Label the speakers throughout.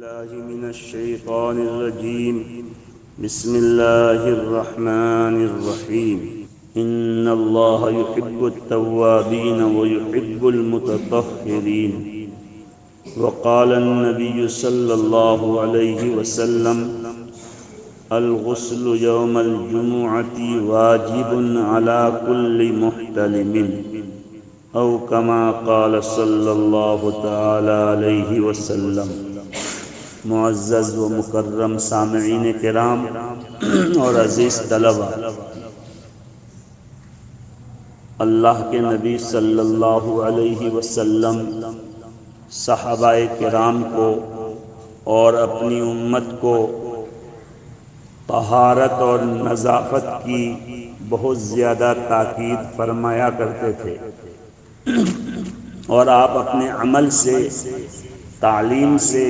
Speaker 1: الله من الشيطان الرجيم. بسم الله الرحمن الرحيم. إن الله يحب التوابين ويحب المتطهرين. وقال النبي صلى الله عليه وسلم: الغسل يوم الجمعة واجب على كل محتلم، او كما قال صلی اللہ تعالی علیہ وسلم۔ معزز و مکرم سامعین کرام اور عزیز طلبہ، اللہ کے نبی صلی اللہ علیہ وسلم صحابہ کرام کو اور اپنی امت کو طہارت اور نظافت کی بہت زیادہ تاکید فرمایا کرتے تھے، اور آپ اپنے عمل سے، تعلیم سے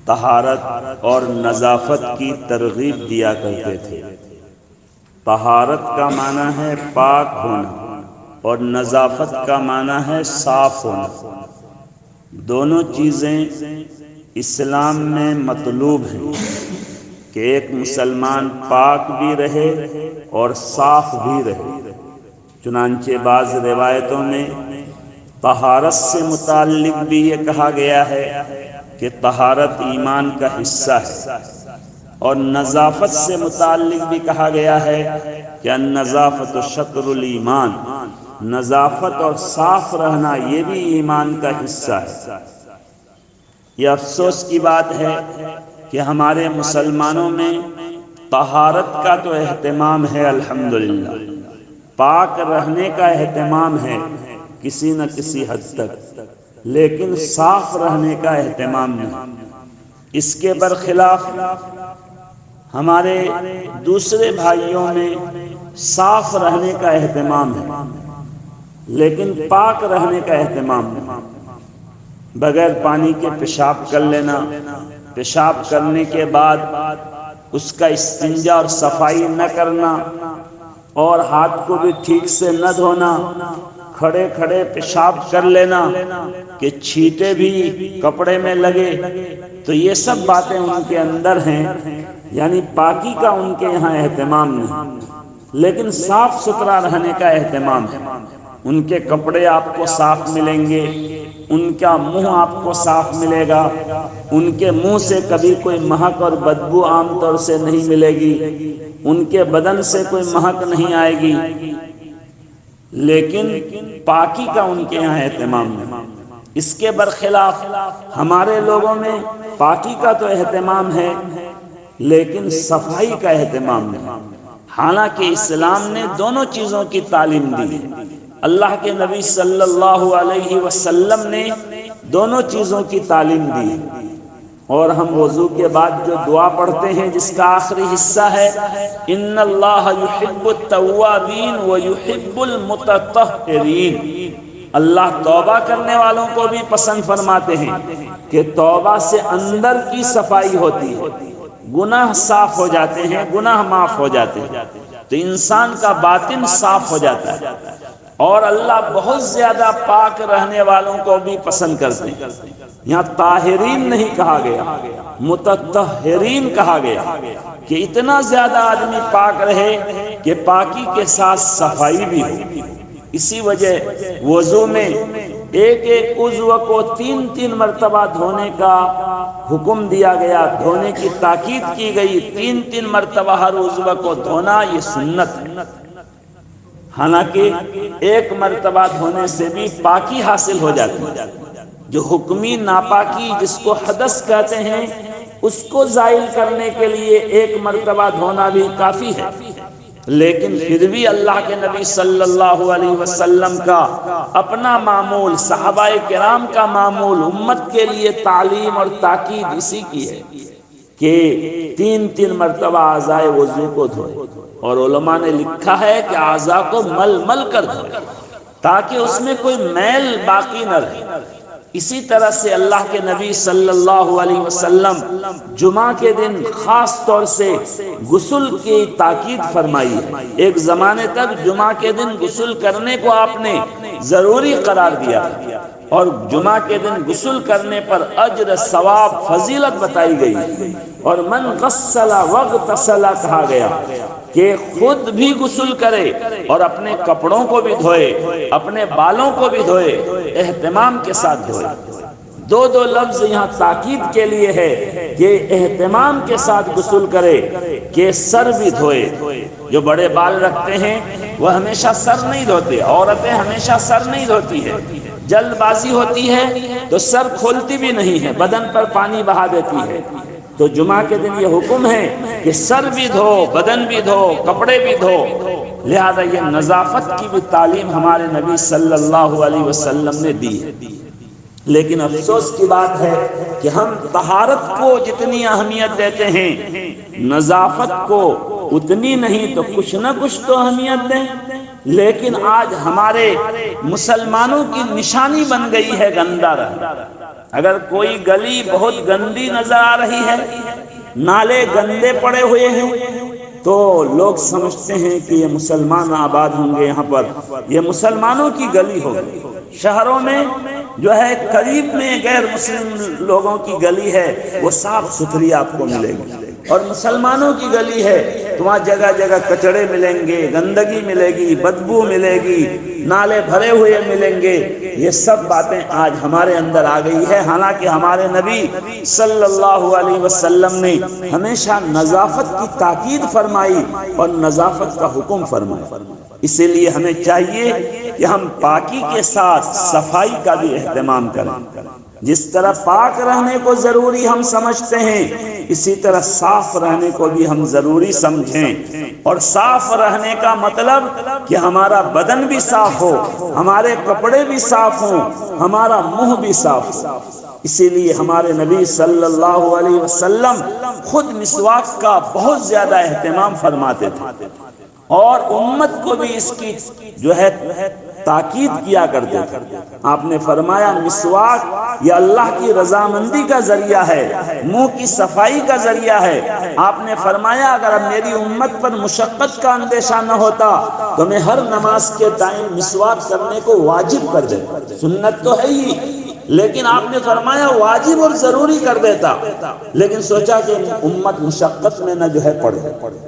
Speaker 1: طہارت اور نظافت کی ترغیب دیا کرتے تھے۔ طہارت کا معنی ہے پاک ہونا، اور نظافت کا معنی ہے صاف ہونا۔ دونوں چیزیں اسلام میں مطلوب ہیں کہ ایک مسلمان پاک بھی رہے اور صاف بھی رہے۔ چنانچہ بعض روایتوں میں طہارت سے متعلق بھی یہ کہا گیا ہے کہ طہارت ایمان کا حصہ ہے، اور نظافت سے متعلق بھی کہا گیا ہے کہ النظافت شطر الایمان، نظافت اور صاف رہنا یہ بھی ایمان کا حصہ ہے۔ یہ افسوس کی بات ہے کہ ہمارے مسلمانوں میں طہارت کا تو اہتمام ہے، الحمدللہ، پاک رہنے کا اہتمام ہے کسی نہ کسی حد تک، لیکن صاف رہنے کا اہتمام نہیں۔ اس کے برخلاف ہمارے دوسرے بھائیوں میں صاف رہنے کا اہتمام ہے، لیکن پاک رہنے کا اہتمام نہیں۔ بغیر پانی کے پیشاب کر لینا، پیشاب کرنے کے بعد اس کا استنجا اور صفائی نہ کرنا، اور ہاتھ کو بھی ٹھیک سے نہ دھونا، کھڑے کھڑے پیشاب کر لینا کہ چھینٹے بھی کپڑے میں لگے، تو یہ سب باتیں ان کے اندر ہیں، یعنی پاکی کا ان کے یہاں اہتمام نہیں، لیکن صاف ستھرا رہنے کا اہتمام ہے۔ ان کے کپڑے آپ کو صاف ملیں گے، ان کا منہ آپ کو صاف ملے گا، ان کے منہ سے کبھی کوئی مہک اور بدبو عام طور سے نہیں ملے گی، ان کے بدن سے کوئی مہک نہیں آئے گی، لیکن پاکی کا ان کے یہاں اہتمام نہیں۔ اس کے برخلاف ہمارے لوگوں میں پاکی کا تو اہتمام ہے، لیکن صفائی کا اہتمام نہیں۔ حالانکہ اسلام نے دونوں چیزوں کی تعلیم دی ہے، اللہ کے نبی صلی اللہ علیہ وسلم نے دونوں چیزوں کی تعلیم دی ہے۔ اور ہم وضو کے بعد جو دعا پڑھتے ہیں جس کا آخری حصہ ہے ان اللہ یحب التوابین ویحب المتطہرین، اللہ توبہ کرنے والوں کو بھی پسند فرماتے ہیں کہ توبہ سے اندر کی صفائی ہوتی ہے، گناہ صاف ہو جاتے ہیں، گناہ معاف ہو جاتے ہیں، تو انسان کا باطن صاف ہو جاتا ہے، اور اللہ بہت زیادہ پاک رہنے والوں کو بھی پسند کرتے ہیں۔ یہاں طاہرین نہیں کہا گیا، متطہرین کہا گیا، کہ اتنا زیادہ آدمی پاک رہے کہ پاکی کے ساتھ صفائی بھی ہو۔ اسی وجہ وضو میں ایک ایک عضو کو تین تین مرتبہ دھونے کا حکم دیا گیا، دھونے کی تاکید کی گئی، تین تین مرتبہ ہر عضو کو دھونا، یہ سنت ہے۔ حالانکہ ایک مرتبہ دھونے سے بھی پاکی حاصل ہو جاتی ہے، جو حکمی ناپاکی جس کو حدث کہتے ہیں اس کو زائل کرنے کے لیے ایک مرتبہ دھونا بھی کافی ہے، لیکن پھر بھی اللہ کے نبی صلی اللہ علیہ وسلم کا اپنا معمول، صحابہ کرام کا معمول، امت کے لیے تعلیم اور تاکید اسی کی ہے کہ تین تین مرتبہ اعضائے وضو کو دھوئے، اور علماء نے لکھا ہے کہ اعضاء کو مل مل کر دھوئے تاکہ اس میں کوئی میل باقی نہ رہے۔ اسی طرح سے اللہ کے نبی صلی اللہ علیہ وسلم جمعہ کے دن خاص طور سے غسل کی تاکید فرمائی ہے۔ ایک زمانے تک جمعہ کے دن غسل کرنے کو آپ نے ضروری قرار دیا تھا، اور جمعہ کے دن غسل کرنے پر اجر، ثواب، فضیلت بتائی گئی، اور من غسل واغتسل کہا گیا کہ خود بھی غسل کرے اور اپنے کپڑوں کو بھی دھوئے، اپنے بالوں کو بھی دھوئے، اہتمام کے ساتھ دھوئے۔ دو دو لفظ یہاں تاکید کے لیے ہے کہ اہتمام کے ساتھ غسل کرے، کہ سر بھی دھوئے۔ جو بڑے بال رکھتے ہیں وہ ہمیشہ سر نہیں دھوتے، عورتیں ہمیشہ سر نہیں دھوتی ہے، جلد بازی ہوتی ہے تو سر کھولتی بھی نہیں ہے، بدن پر پانی بہا دیتی ہے۔ تو جمعہ کے دن یہ حکم ہے کہ سر بھی دھو، بدن بھی دھو، کپڑے بھی دھو۔ لہذا یہ نظافت کی بھی تعلیم ہمارے نبی صلی اللہ علیہ وسلم نے دی ہے۔ لیکن افسوس کی بات ہے کہ ہم طہارت کو جتنی اہمیت دیتے ہیں، نظافت کو اتنی نہیں، تو کچھ نہ کچھ تو اہمیت دیں۔ لیکن آج ہمارے مسلمانوں کی نشانی بن گئی ہے گندا رہنا۔ اگر کوئی گلی بہت گندی نظر آ رہی ہے، نالے گندے پڑے ہوئے ہیں، تو لوگ سمجھتے ہیں کہ یہ مسلمان آباد ہوں گے، یہاں پر یہ مسلمانوں کی گلی ہوگی۔ شہروں میں جو ہے قریب میں غیر مسلم لوگوں کی گلی ہے، وہ صاف ستھری آپ کو ملے گی، اور مسلمانوں کی گلی ہے تو وہاں جگہ جگہ کچڑے ملیں گے، گندگی ملے گی، بدبو ملے گی، نالے بھرے ہوئے ملیں گے۔ یہ سب باتیں آج ہمارے اندر آ گئی ہے، حالانکہ ہمارے نبی صلی اللہ علیہ وسلم نے ہمیشہ نظافت کی تاکید فرمائی اور نظافت کا حکم فرمایا۔ اسی لیے ہمیں چاہیے کہ ہم پاکی کے ساتھ صفائی کا بھی اہتمام کریں۔ جس طرح پاک رہنے کو ضروری ہم سمجھتے ہیں، اسی طرح صاف رہنے کو بھی ہم ضروری سمجھیں۔ اور صاف رہنے کا مطلب کہ ہمارا بدن بھی صاف ہو، ہمارے کپڑے بھی صاف ہوں، ہمارا منہ بھی صاف ہو۔ اسی لیے ہمارے نبی صلی اللہ علیہ وسلم خود مسواک کا بہت زیادہ اہتمام فرماتے تھے، اور امت کو بھی اس کی جو ہے تاکید کیا کرتے تھے۔ آپ نے فرمایا مسواک یہ اللہ کی رضامندی کا ذریعہ ہے، منہ کی صفائی کا ذریعہ ہے۔ آپ نے فرمایا اگر اب میری امت پر مشقت کا اندیشہ نہ ہوتا تو میں ہر نماز کے ٹائم مسواک کرنے کو واجب کر دیتا۔ سنت تو ہے ہی، لیکن آپ نے فرمایا واجب اور ضروری کر دیتا، لیکن سوچا کہ امت مشقت میں نہ جو ہے پڑے۔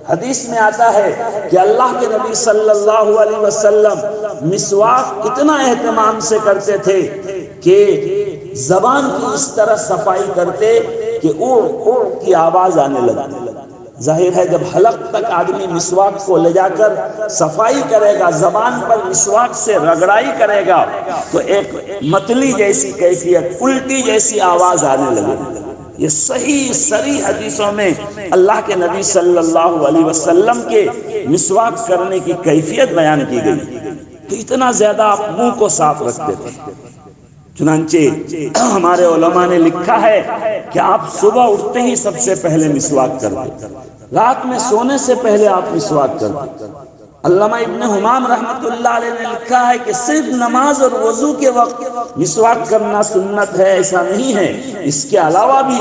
Speaker 1: حدیث میں آتا ہے کہ اللہ کے نبی صلی اللہ علیہ وسلم مسواک اتنا اہتمام سے کرتے تھے کہ زبان کی اس طرح صفائی کرتے کہ اڑ اڑ کی آواز آنے لگتی۔ ظاہر ہے جب حلق تک آدمی مسواک کو لے جا کر صفائی کرے گا، زبان پر مسواک سے رگڑائی کرے گا، تو ایک متلی جیسی کیفیت، الٹی جیسی آواز آنے لگے گی۔ یہ صحیح صریح حدیثوں میں اللہ کے نبی صلی اللہ علیہ وسلم کے مسواک کرنے کی کیفیت بیان کی گئی کہ اتنا زیادہ آپ منہ کو صاف رکھتے تھے۔ چنانچہ ہمارے علماء نے لکھا ہے کہ آپ صبح اٹھتے ہی سب سے پہلے مسواک کرتے، رات میں سونے سے پہلے آپ مسواک کرتے۔ علامہ ابن حمام رحمۃ اللہ علیہ نے لکھا ہے کہ صرف نماز اور وضو کے وقت مسواک کرنا سنت ہے، ایسا نہیں ہے، اس کے علاوہ بھی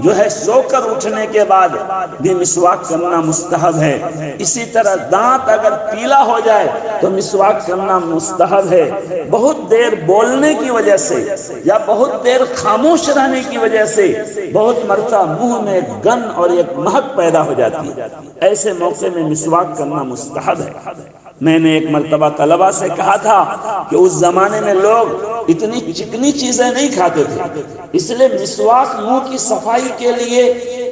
Speaker 1: جو ہے سو کر اٹھنے کے بعد بھی مسواک کرنا مستحب ہے۔ اسی طرح دانت اگر پیلا ہو جائے تو مسواک کرنا مستحب ہے۔ بہت دیر بولنے کی وجہ سے یا بہت دیر خاموش رہنے کی وجہ سے بہت مرتبہ منہ میں گن اور ایک مہک پیدا ہو جاتی ہے، ایسے موقع میں مسواک کرنا مستحب ہے۔ میں نے ایک مرتبہ طلبہ سے کہا تھا کہ اس زمانے میں لوگ اتنی چکنی چیزیں نہیں کھاتے تھے، اس لیے مسواک منہ کی صفائی کے لیے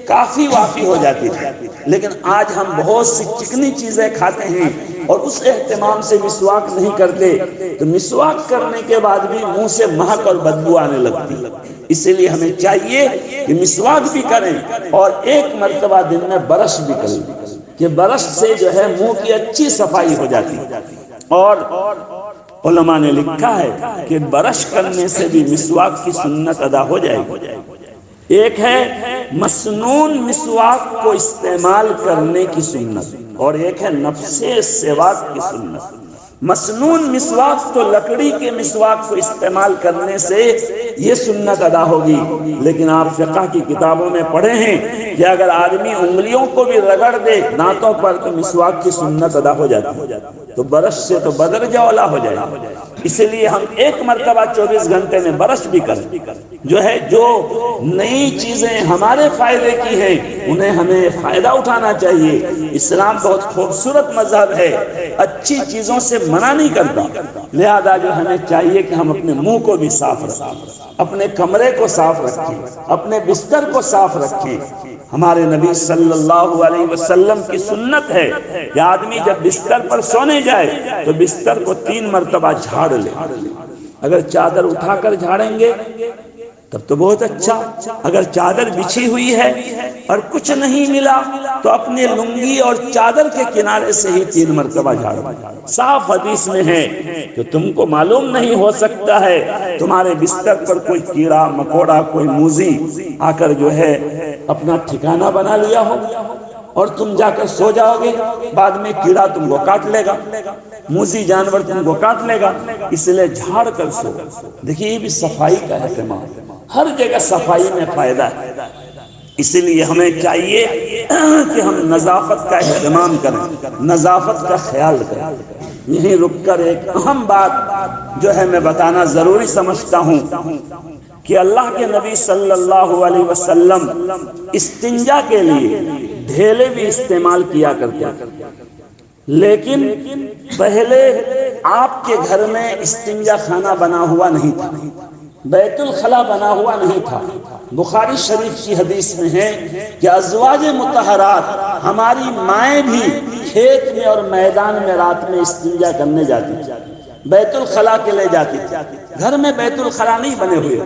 Speaker 1: کافی وافی ہو جاتی تھی، لیکن آج ہم بہت سی چکنی چیزیں کھاتے ہیں اور اس اہتمام سے مسواک نہیں کرتے، تو مسواک کرنے کے بعد بھی منہ سے مہک اور بدبو آنے لگتی۔ اسی لیے ہمیں چاہیے کہ مسواک بھی کریں اور ایک مرتبہ دن میں برش بھی کریں، کہ برش سے جو ہے منہ کی اچھی صفائی ہو جاتی۔ اور علماء نے لکھا ہے کہ برش کرنے سے بھی مسواک کی سنت ادا ہو جائے گی۔ ایک ہے مسنون مسواک کو استعمال کرنے کی سنت، اور ایک ہے نفس سواک کی سنت۔ مسنون مسواک تو لکڑی کے مسواک کو استعمال کرنے سے یہ سنت ادا ہوگی، لیکن آپ فقہ کی کتابوں میں پڑھے ہیں کہ اگر آدمی انگلیوں کو بھی رگڑ دے دانتوں پر تو مسواک کی سنت ادا ہو جاتی ہے، تو برش سے تو بدرجہ اولا ہو جائے۔ اس لیے ہم ایک مرتبہ 24 گھنٹے میں برش بھی کریں، جو نئی چیزیں ہمارے فائدے کی ہیں انہیں ہمیں فائدہ اٹھانا چاہیے۔ اسلام بہت خوبصورت مذہب ہے، اچھی چیزوں سے منع نہیں کرتا، لہذا جو ہمیں چاہیے کہ ہم اپنے منہ کو بھی صاف رکھیں، اپنے کمرے کو صاف رکھیں، اپنے بستر کو صاف رکھیں۔ ہمارے نبی صلی اللہ علیہ وسلم کی سنت ہے کہ آدمی جب بستر پر سونے جائے تو بستر کو 3 مرتبہ جھاڑ لے۔ اگر چادر اٹھا کر جھاڑیں گے تب تو بہت اچھا، اگر چادر بچھی ہوئی ہے اور کچھ نہیں ملا تو اپنے لنگی اور چادر کے کنارے سے ہی 3 مرتبہ جھاڑو۔ صاف حدیث میں ہے کہ تم کو معلوم نہیں ہو سکتا ہے تمہارے بستر پر کوئی کیڑا مکوڑا کوئی موذی آ کر جو ہے اپنا ٹھکانہ بنا لیا ہو اور تم جا کر سو جاؤ گے، بعد میں کیڑا تم کو کاٹ لے گا، موذی جانور تم کو کاٹ لے گا، اس لیے جھاڑ کر سو۔ دیکھیے یہ بھی صفائی کا اہتمام، ہر جگہ صفائی میں فائدہ ہے، اس لیے ہمیں چاہیے کہ ہم نظافت کا اہتمام کریں، نظافت کا خیال کریں۔ یہیں رک کر ایک اہم بات جو ہے میں بتانا ضروری سمجھتا ہوں کہ اللہ کے نبی صلی اللہ علیہ وسلم استنجا کے لیے ڈھیلے بھی استعمال کیا کرتے ہیں، لیکن پہلے آپ کے گھر میں استنجا خانہ بنا ہوا نہیں تھا، بیت الخلا بنا ہوا نہیں تھا۔ بخاری شریف کی حدیث میں ہے کہ ازواج مطہرات ہماری مائیں بھی کھیت میں اور میدان میں رات میں استنجا کرنے جاتی تھی، بیت الخلا کے لے جاتی تھی۔ گھر میں بیت الخلا نہیں بنے ہوئے،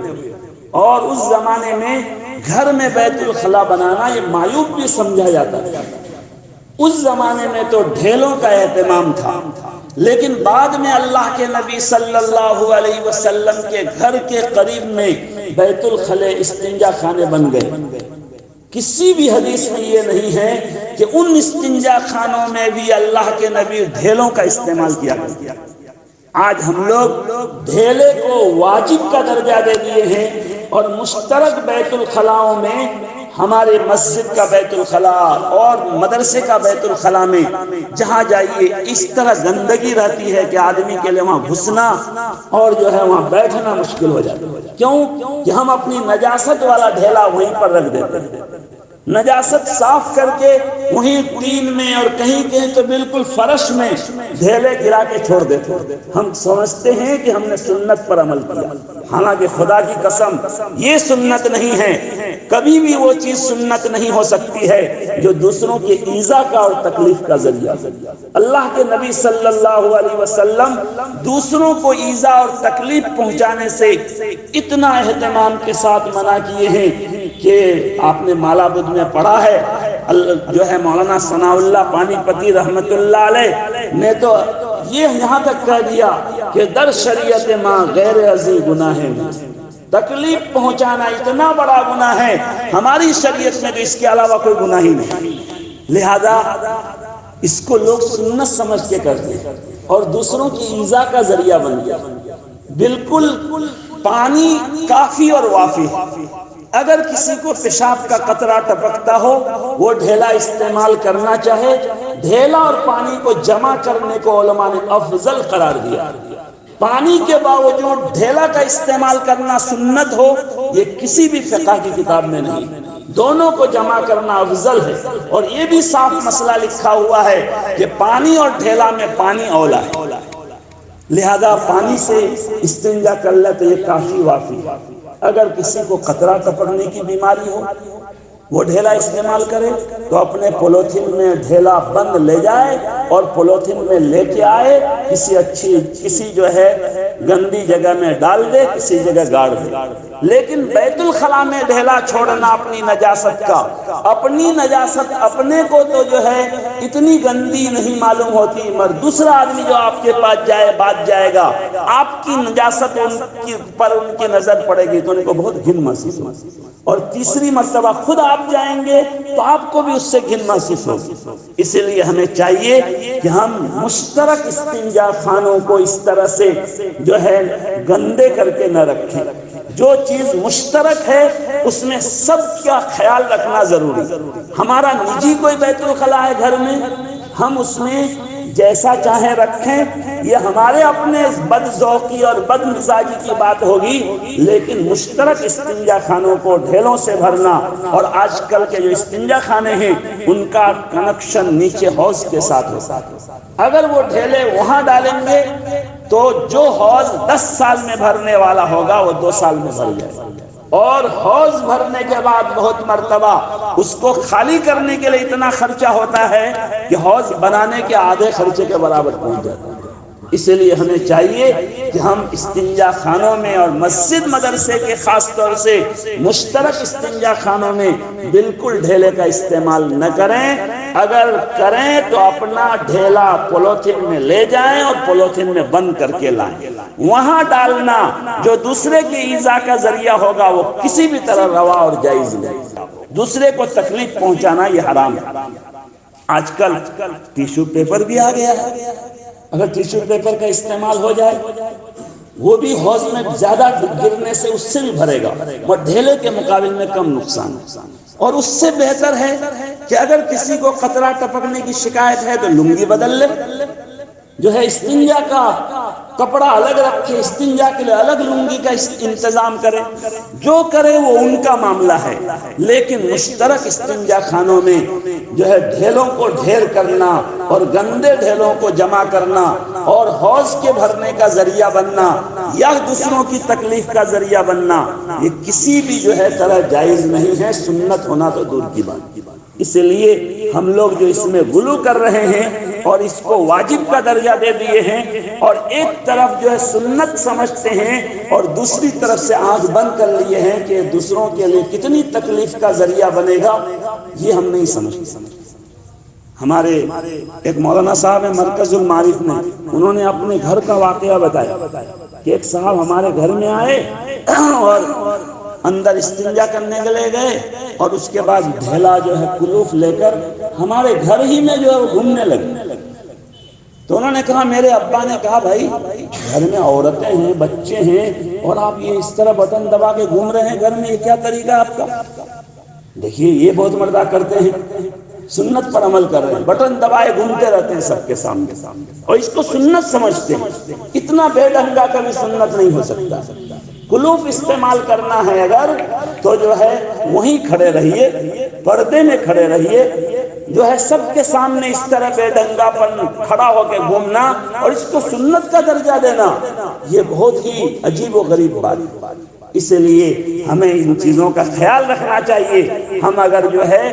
Speaker 1: اور اس زمانے میں گھر میں بیت الخلا بنانا یہ معیوب بھی سمجھا جاتا ہے۔ اس زمانے میں تو ڈھیلوں کا اہتمام تھا، لیکن بعد میں اللہ کے نبی صلی اللہ علیہ وسلم کے گھر کے قریب میں بیت الخلا استنجا خانے بن گئے۔ کسی بھی حدیث میں یہ نہیں ہے کہ ان استنجا خانوں میں بھی اللہ کے نبی ڈھیلوں کا استعمال کیا کرتے۔ آج ہم لوگ ڈھیلے کو واجب کا درجہ دے دیے ہیں، اور مشترک بیت الخلاؤں میں ہمارے مسجد کا بیت الخلا اور مدرسے کا بیت الخلا میں جہاں جائیے اس طرح گندگی رہتی ہے کہ آدمی کے لیے وہاں گھسنا اور جو ہے وہاں بیٹھنا مشکل ہو جاتا ہے۔ کیوں کہ ہم اپنی نجاست والا ڈھیلا وہیں پر رکھ دیتے ہیں، نجاست صاف کر کے وہیں ٹین میں اور کہیں کہیں تو بالکل فرش میں ڈھیلے گرا کے چھوڑ دیتے ہیں۔ ہم سمجھتے ہیں کہ ہم نے سنت پر عمل کیا، حالانکہ خدا کی قسم یہ سنت نہیں ہے، کبھی بھی وہ چیز سنت نہیں ہو سکتی ہے جو دوسروں کی ایذا کا اور تکلیف کا ذریعہ۔ اللہ کے نبی صلی اللہ علیہ وسلم دوسروں کو ایذا اور تکلیف پہنچانے سے اتنا اہتمام کے ساتھ منع کیے ہیں کہ آپ نے مالا بدھ میں پڑھا ہے، جو ہے مولانا ثناء اللہ پانی پتی رحمت اللہ علیہ نے تو یہ یہاں تک کہہ دیا کہ در شریعت ماں غیر عزی گناہ ہے، تکلیف پہنچانا اتنا بڑا گناہ ہے ہماری شریعت میں، تو اس کے علاوہ کوئی گناہ ہی نہیں، لہذا اس کو لوگ سنت سمجھ کے کرتے ہیں اور دوسروں کی ایذا کا ذریعہ بن گیا۔ بالکل پانی کافی اور وافی، اگر کسی کو پیشاب کا قطرہ ٹپکتا ہو وہ ڈھیلا استعمال کرنا چاہے، ڈھیلا اور پانی کو جمع کرنے کو علماء نے افضل قرار دیا۔ پانی کے باوجود ڈھیلا کا استعمال کرنا سنت ہو یہ کسی بھی فقہ کی کتاب میں نہیں، دونوں کو جمع کرنا افضل ہے، اور یہ بھی صاف مسئلہ لکھا ہوا ہے کہ پانی اور ڈھیلا میں پانی اولا ہے، لہذا پانی سے استنجا کر لے تو یہ کافی وافی۔ اگر کسی کو قطرہ ٹپکنے کی بیماری ہو وہ ڈھیلا استعمال کرے تو اپنے پولیتھین میں ڈھیلا بند لے جائے اور پولیتھین میں لے کے آئے، کسی جو ہے گندی جگہ میں ڈال دے، کسی جگہ گاڑ دے۔ لیکن بیت الخلا میں ڈھیلا چھوڑنا اپنی نجاست کا، اپنی نجاست اپنے کو تو جو ہے اتنی گندی نہیں معلوم ہوتی، مگر دوسرا آدمی جو آپ کے پاس جائے بات جائے گا، آپ کی نجاست پر ان کی نظر پڑے گی تو ان کو بہت گھن محسوس ہوگی، اور تیسری مرتبہ خود آپ جائیں گے تو آپ کو بھی اس سے گھن محسوس ہوگی۔ اس لیے ہمیں چاہیے کہ ہم مشترک استنجا خانوں کو اس طرح سے جو ہے گندے کر کے نہ رکھیں۔ جو چیز مشترک ہے اس میں سب کا خیال رکھنا ضروری۔ ہمارا نجی کوئی بیت الخلا ہے گھر میں، ہم اس میں جیسا چاہیں رکھیں، یہ ہمارے اپنے بد ذوقی اور بد مزاجی کی بات ہوگی، لیکن مشترک استنجا خانوں کو ڈھیلوں سے بھرنا، اور آج کل کے جو استنجا خانے ہیں ان کا کنکشن نیچے حوض کے ساتھ ہوتا ہے۔ اگر وہ ڈھیلے وہاں ڈالیں گے تو جو حوض 10 سال میں بھرنے والا ہوگا وہ 2 سال میں بھر جائے گا، اور حوض بھرنے کے بعد بہت مرتبہ اس کو خالی کرنے کے لیے اتنا خرچہ ہوتا ہے کہ حوض بنانے کے آدھے خرچے کے برابر پہنچ جاتا ہے۔ اس لیے ہمیں چاہیے کہ ہم استنجا خانوں میں اور مسجد مدرسے کے خاص طور سے مشترک استنجا خانوں میں بالکل ڈھیلے کا استعمال نہ کریں، اگر کریں تو اپنا ڈھیلا پولیتھین میں لے جائیں اور پولیتھین میں بند کر کے لائیں۔ وہاں ڈالنا جو دوسرے کی ایذا کا ذریعہ ہوگا وہ کسی بھی طرح روا اور جائز نہیں، دوسرے کو تکلیف پہنچانا یہ حرام ہے۔ آج کل ٹیشو پیپر بھی آ گیا ہے، اگر ٹیشو پیپر کا استعمال ہو جائے وہ بھی حوض میں زیادہ گرنے سے اس سے بھی بھرے گا، اور ڈھیلے کے مقابل میں کم نقصان ہے۔ اور اس سے بہتر ہے کہ اگر کسی کو قطرہ ٹپکنے کی شکایت ہے تو لنگی بدل لے، جو ہے استنجا کا کپڑا الگ رکھے، استنجا کے لیے الگ لنگی کا انتظام کرے، جو کرے وہ ان کا معاملہ ہے، لیکن مشترک استنجا خانوں میں جو ہے ڈھیلوں کو ڈھیر کرنا اور گندے ڈھیلوں کو جمع کرنا اور حوض کے بھرنے کا ذریعہ بننا یا دوسروں کی تکلیف کا ذریعہ بننا، یہ کسی بھی جو ہے طرح جائز نہیں ہے، سنت ہونا تو دور کی بات۔ اس لیے ہم لوگ جو اس میں غلو کر رہے ہیں اور اس کو واجب کا درجہ دے دیے ہیں، اور ایک طرف جو ہے سنت سمجھتے ہیں اور دوسری طرف سے آنکھ بند کر لیے ہیں کہ دوسروں کے لیے کتنی تکلیف کا ذریعہ بنے گا، یہ ہم نہیں سمجھتے۔ ہمارے ایک مولانا صاحب ہیں مرکز المعارف میں، انہوں نے اپنے گھر کا واقعہ بتایا کہ ایک صاحب ہمارے گھر میں آئے اور اندر استنجا کرنے کے لے گئے، اور اس کے بعد ڈھیلا جو ہے کلوف لے کر ہمارے گھر ہی میں جو ہے وہ گھومنے لگے۔ تو انہوں نے کہا، میرے ابا نے کہا، بھائی گھر میں عورتیں ہیں، بچے ہیں، اور آپ یہ اس طرح بٹن دبا کے گھوم رہے ہیں گھر میں، یہ کیا طریقہ ہے آپ کا؟ دیکھیے یہ بہت مردہ کرتے ہیں، سنت پر عمل کر رہے ہیں، بٹن دبائے گھومتے رہتے ہیں سب کے سامنے، اور اس کو سنت سمجھتے ہیں۔ اتنا بے ڈھنگا کبھی سنت نہیں ہو سکتا۔ کلوف استعمال کرنا ہے اگر تو جو ہے وہیں کھڑے رہیے، پردے میں کھڑے رہیے، جو ہے سب کے سامنے اس طرح بے ڈھنگا پن کھڑا ہو کے گھومنا اور اس کو سنت کا درجہ دینا، یہ بہت ہی عجیب و غریب بات ہے۔ اس لیے ہمیں ان چیزوں کا خیال رکھنا چاہیے۔ ہم اگر جو ہے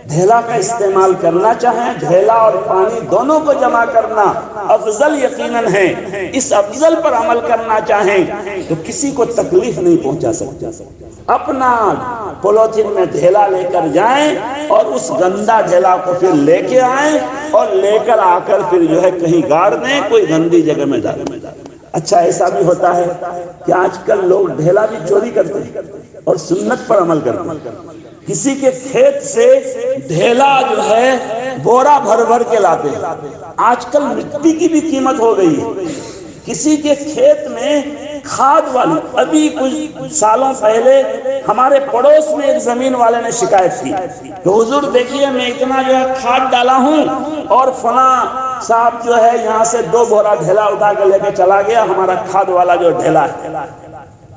Speaker 1: ڈھیلا کا استعمال کرنا چاہیں، ڈھیلا اور پانی دونوں کو جمع کرنا افضل یقیناً ہے، اس افضل پر عمل کرنا چاہیں تو کسی کو تکلیف نہیں پہنچا سکتے۔ اپنا پولیتھین میں ڈھیلا لے کر جائیں اور اس گندا ڈھیلا کو پھر لے کے آئیں اور لے کر آ کر پھر جو ہے کہیں گاڑ دیں، کوئی گندی جگہ میں ڈالیں۔ اچھا ایسا بھی ہوتا ہے کہ آج کل لوگ ڈھیلا بھی چوری کرتے ہیں اور سنت پر عمل کرتے ہیں۔ کسی کے کھیت سے ڈھیلا جو ہے بورا بھر بھر کے لاتے ہیں۔ آج کل مٹی کی بھی قیمت ہو گئی ہے۔ کسی کے کھیت میں کھاد والی، ابھی کچھ سالوں پہلے ہمارے پڑوس میں ایک زمین والے نے شکایت کی کہ حضور دیکھیے میں اتنا جو ہے کھاد ڈالا ہوں اور فلاں صاحب جو ہے یہاں سے 2 بورا ڈھیلا اٹھا کے لے کے چلا گیا، ہمارا کھاد والا جو ڈھیلا ہے۔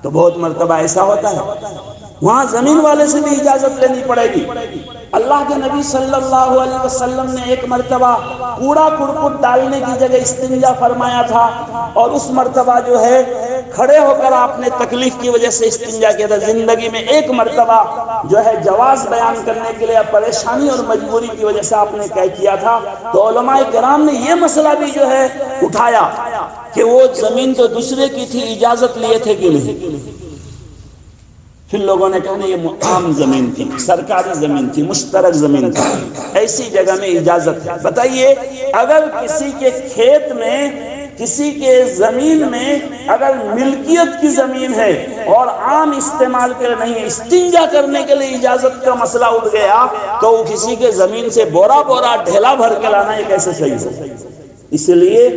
Speaker 1: تو بہت مرتبہ ایسا ہوتا ہے، وہاں زمین والے سے بھی اجازت لینی پڑے گی۔ اللہ کے نبی صلی اللہ علیہ وسلم نے ایک مرتبہ کوڑا کرکٹ ڈالنے کی جگہ استنجا فرمایا تھا، اور اس مرتبہ جو ہے کھڑے ہو کر آپ نے تکلیف کی وجہ سے استنجا کیا تھا۔ زندگی میں ایک مرتبہ جو ہے جواز بیان کرنے کے لیے پریشانی اور مجبوری کی وجہ سے آپ نے کیا تھا، تو علماء کرام نے یہ مسئلہ بھی جو ہے اٹھایا کہ وہ زمین تو دوسرے کی تھی، اجازت لیے تھے کہ نہیں؟ پھر لوگوں نے کہا یہ عام زمین تھی، سرکاری زمین تھی، مشترک زمین تھی، ایسی جگہ میں اجازت ہے۔ بتائیے اگر کسی کے کھیت میں، کسی کے زمین میں اگر ملکیت کی زمین ہے اور عام استعمال کے لیے نہیں، استنجا کرنے کے لیے اجازت کا مسئلہ اٹھ گیا، تو وہ کسی کے زمین سے بورا بورا ڈھیلا بھر کے لانا یہ کیسے صحیح ہو؟ اس لیے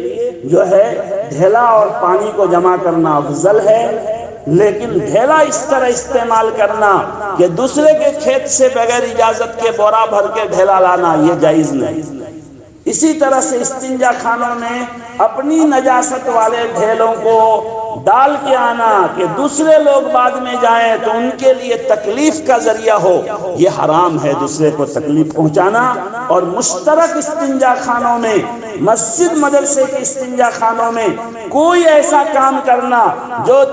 Speaker 1: جو ہے ڈھیلا اور پانی کو جمع کرنا افضل ہے، لیکن ڈھیلا اس طرح استعمال کرنا کہ دوسرے کے کھیت سے بغیر اجازت کے بورا بھر کے ڈھیلا لانا یہ جائز نہیں۔ اسی طرح سے استنجا خانوں میں اپنی نجاست والے ڈھیلوں کو ڈال کے آنا کہ دوسرے لوگ بعد میں جائیں تو ان کے لیے تکلیف کا ذریعہ ہو، یہ حرام ہے دوسرے کو تکلیف پہنچانا۔ اور مشترک استنجا خانوں میں، مسجد مدرسے کے استنجا خانوں میں کوئی ایسا کام کرنا جو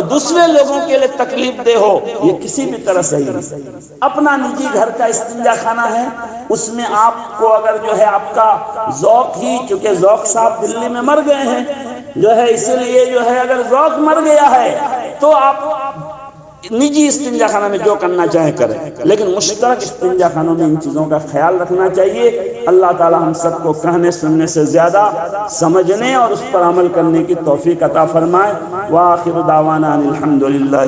Speaker 1: دوسرے لوگوں کے لیے تکلیف دہ ہو، یہ کسی بھی طرح صحیح نہیں۔ اپنا نجی گھر کا استنجا خانہ ہے، اس میں آپ کو اگر جو ہے آپ کا ذوق ہی، چونکہ ذوق صاحب دلی میں مر گئے ہیں جو ہے، اسی لیے جو ہے اگر ذوق مر گیا ہے تو آپ نجی استنجا خانہ میں جو کرنا چاہیں کریں، لیکن مشترک استنجا خانوں میں ان چیزوں کا خیال رکھنا چاہیے۔ اللہ تعالی ہم سب کو کہنے سننے سے زیادہ سمجھنے اور اس پر عمل کرنے کی توفیق عطا فرمائے۔ وآخر دعوانا ان الحمد للہ۔